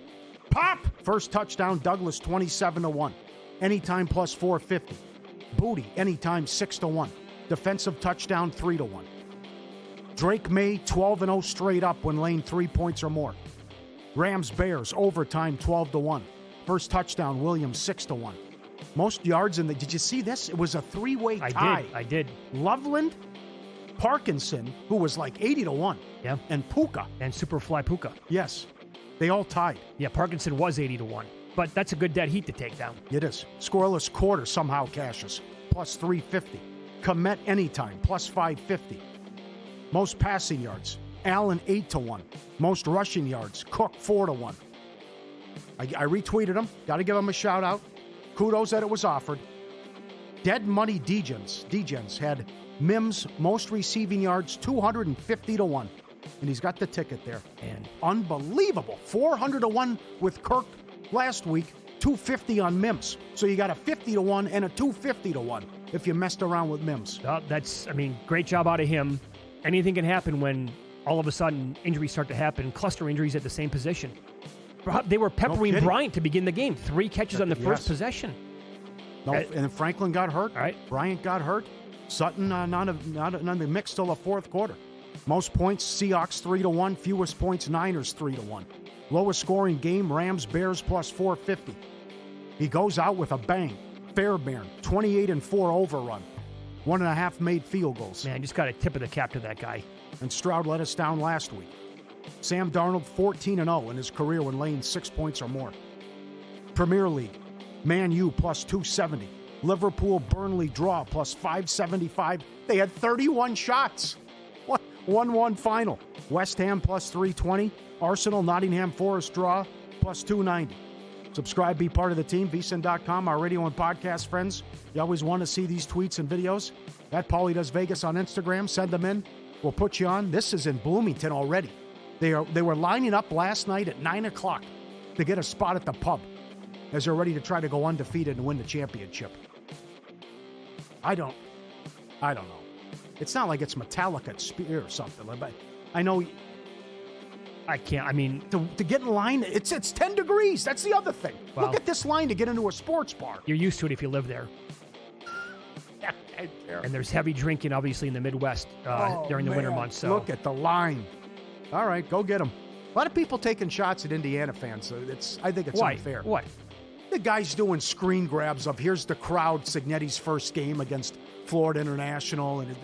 Pop! First touchdown, Douglas, 27-1. Anytime plus 450. Booty, anytime 6-1. Defensive touchdown, 3-1. Drake May, 12-0 straight up when laying 3 points or more. Rams, Bears, overtime, 12-1. First touchdown, Williams, 6-1. Most yards in the... Did you see this? It was a 3-way tie. I did. Loveland, Parkinson, who was like 80-1. Yeah. And Puka. And Superfly Puka. Yes. They all tied. Yeah, Parkinson was 80-1. But that's a good dead heat to take down. It is. Scoreless quarter somehow cashes. Plus 350. Komet anytime. Plus 550. Most passing yards. Allen 8-1. Most rushing yards. Cook 4-1. I retweeted him. Got to give him a shout out. Kudos that it was offered. Dead Money Degens had Mims most receiving yards 250-1. And he's got the ticket there. And unbelievable. 400-1 with Kirk last week, 250 on Mims. So you got a 50-1 and a 250-1 if you messed around with Mims. Great job out of him. Anything can happen when all of a sudden injuries start to happen, cluster injuries at the same position. They were peppering Bryant to begin the game. 3 catches on the first possession. No, and Franklin got hurt. All right. Bryant got hurt. Sutton not in the mix till the fourth quarter. Most points, Seahawks 3-1. Fewest points, Niners 3-1. Lowest scoring game, Rams, Bears plus 450. He goes out with a bang. Fairbairn, 28-4 overrun. 1.5 made field goals. Man, just got a tip of the cap to that guy. And Stroud let us down last week. Sam Darnold, 14-0 in his career when laying 6 points or more. Premier League, Man U plus 270. Liverpool, Burnley draw plus 575. They had 31 shots. 1-1 final. West Ham plus 320. Arsenal, Nottingham Forest draw plus 290. Subscribe, be part of the team. VSiN.com, our radio and podcast friends. You always want to see these tweets and videos. At Paulie Does Vegas on Instagram. Send them in. We'll put you on. This is in Bloomington already. They were lining up last night at 9 o'clock to get a spot at the pub as they're ready to try to go undefeated and win the championship. I don't know. It's not like it's Metallica at Spear or something. I know I can't. I mean, to get in line, it's 10 degrees. That's the other thing. Well, look at this line to get into a sports bar. You're used to it if you live there. And there's heavy drinking, obviously, in the Midwest during the winter months. So look at the line. All right, go get them. A lot of people taking shots at Indiana fans. So I think it's unfair. What? The guy's doing screen grabs of here's the crowd, Signetti's first game against Florida International, and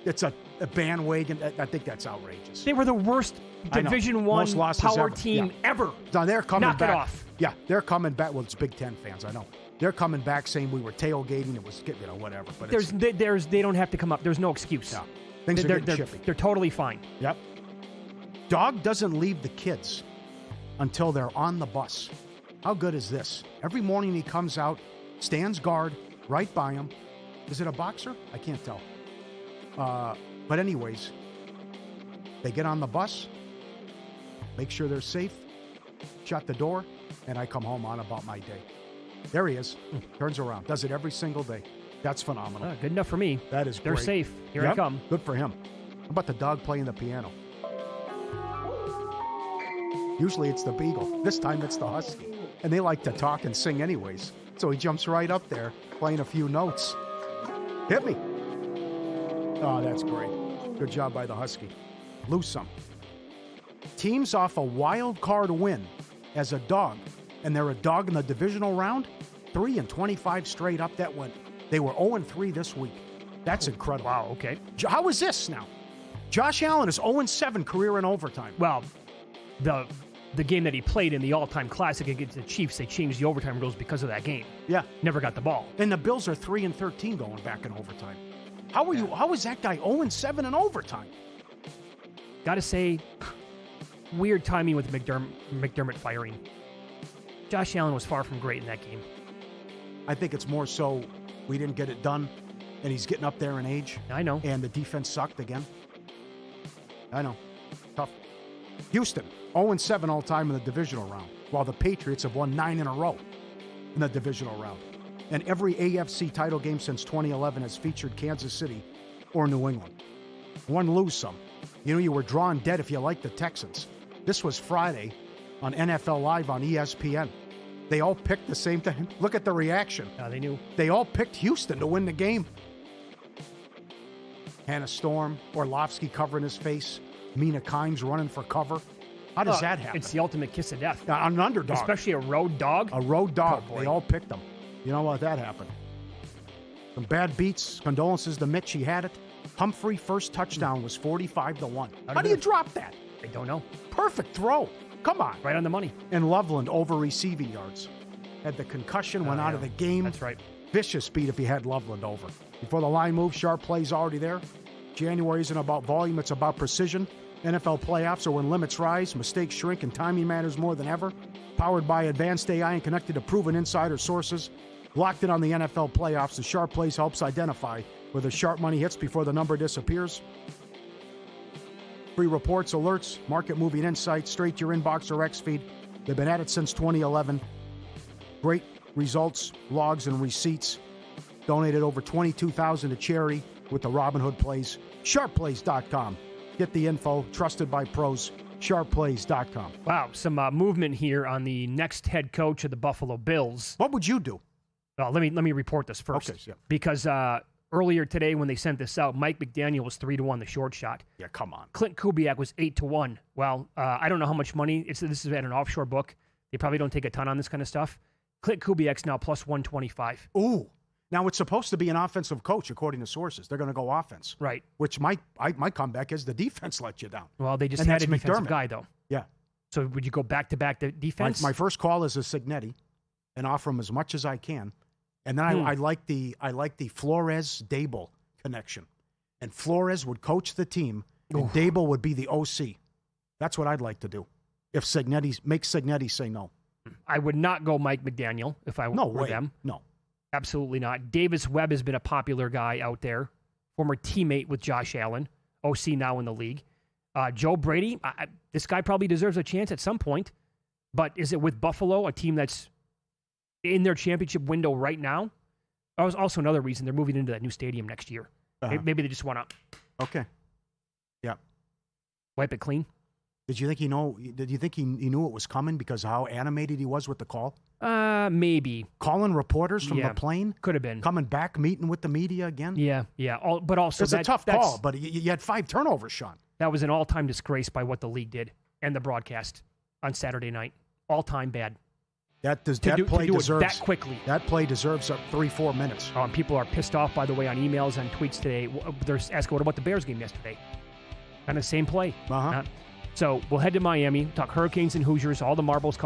it's a bandwagon. I think that's outrageous. They were the worst Division I power team ever. No, they're coming back. Knock it off. Yeah, they're coming back. Well, it's Big Ten fans, I know. They're coming back saying we were tailgating. It was, whatever. But they don't have to come up. There's no excuse. No, things are getting chippy. They're totally fine. Yep. Dog doesn't leave the kids until they're on the bus. How good is this? Every morning he comes out, stands guard right by him. Is it a boxer? I can't tell. But anyways, they get on the bus, make sure they're safe, shut the door, and I come home on about my day. There he is. Turns around. Does it every single day. That's phenomenal. Good enough for me. That is They're great. safe. Here I come. Good for him. How about the dog playing the piano? Usually it's the beagle. This time it's the husky. And they like to talk and sing anyways. So he jumps right up there, playing a few notes. Hit me. Oh, that's great. Good job by the husky. Lose some. Teams off a wild card win as a dog, and they're a dog in the divisional round, 3-25 straight up that went. They were 0-3 this week. That's incredible. Wow, okay. How is this now? Josh Allen is 0-7 career in overtime. Well, the game that he played in the all-time classic against the Chiefs, they changed the overtime rules because of that game. Yeah. Never got the ball. And the Bills are 3-13 going back in overtime. How is that guy 0-7 in overtime? Got to say, weird timing with McDermott firing. Josh Allen was far from great in that game. I think it's more so we didn't get it done, and he's getting up there in age. I know. And the defense sucked again. I know. Tough. Houston, 0-7 all-time in the divisional round, while the Patriots have won 9 in a row in the divisional round. And every AFC title game since 2011 has featured Kansas City or New England. One lose some. You were drawn dead if you liked the Texans. This was Friday on NFL Live on ESPN. They all picked the same thing. Look at the reaction. They knew. They all picked Houston to win the game. Hannah Storm, Orlovsky covering his face, Mina Kimes running for cover. How does that happen? It's the ultimate kiss of death. An underdog. Especially a road dog. A road dog. Oh, they all picked them. You know what? That happened. Some bad beats. Condolences to Mitch. He had it. Humphrey first touchdown was 45-1. How do you drop that? I don't know. Perfect throw. Come on. Right on the money. And Loveland over receiving yards. Had the concussion, went out of the game. That's right. Vicious beat if he had Loveland over. Before the line moves, sharp plays already there. January isn't about volume, it's about precision. NFL playoffs are when limits rise, mistakes shrink, and timing matters more than ever. Powered by advanced AI and connected to proven insider sources. Locked in on the NFL playoffs, the Sharp Plays helps identify where the sharp money hits before the number disappears. Free reports, alerts, market-moving insights, straight to your inbox or X feed. They've been at it since 2011. Great results, logs, and receipts. Donated over $22,000 to charity with the Robinhood Plays. SharpPlays.com. Get the info, trusted by pros. SharpPlays.com. Wow, some movement here on the next head coach of the Buffalo Bills. What would you do? Well, let me report this first. Okay, yeah. Because earlier today when they sent this out, Mike McDaniel was 3-1, the short shot. Yeah, come on. Clint Kubiak was 8-1. Well, I don't know how much money. This is at an offshore book. They probably don't take a ton on this kind of stuff. Clint Kubiak's now plus 125. Ooh. Now, it's supposed to be an offensive coach, according to sources. They're going to go offense. Right. Which my comeback is the defense let you down. Well, they just and had that's a defensive McDermott. guy, though. Yeah. So would you go back-to-back the defense? My first call is a Signetti and offer him as much as I can. And then I like the Flores-Dable connection. And Flores would coach the team, and Dable would be the OC. That's what I'd like to do. If makes Signetti say no. I would not go Mike McDaniel if I were them. No. Absolutely not. Davis Webb has been a popular guy out there. Former teammate with Josh Allen. OC now in the league. Joe Brady, this guy probably deserves a chance at some point. But is it with Buffalo, a team that's in their championship window right now? That was also another reason they're moving into that new stadium next year. Maybe they just want to... Okay. Yeah. Wipe it clean. Did you think he knew it was coming because of how animated he was with the call? Maybe. Calling reporters from the plane? Could have been. Coming back, meeting with the media again? Yeah. But also, it's a tough call, but you had 5 turnovers, Sean. That was an all-time disgrace by what the league did and the broadcast on Saturday night. All-time bad. That play deserves that quickly. That play deserves 3-4 minutes. People are pissed off, by the way, on emails and tweets today. They're asking, what about the Bears game yesterday? Kind of same play. Uh-huh. So we'll head to Miami, talk Hurricanes and Hoosiers, all the marbles come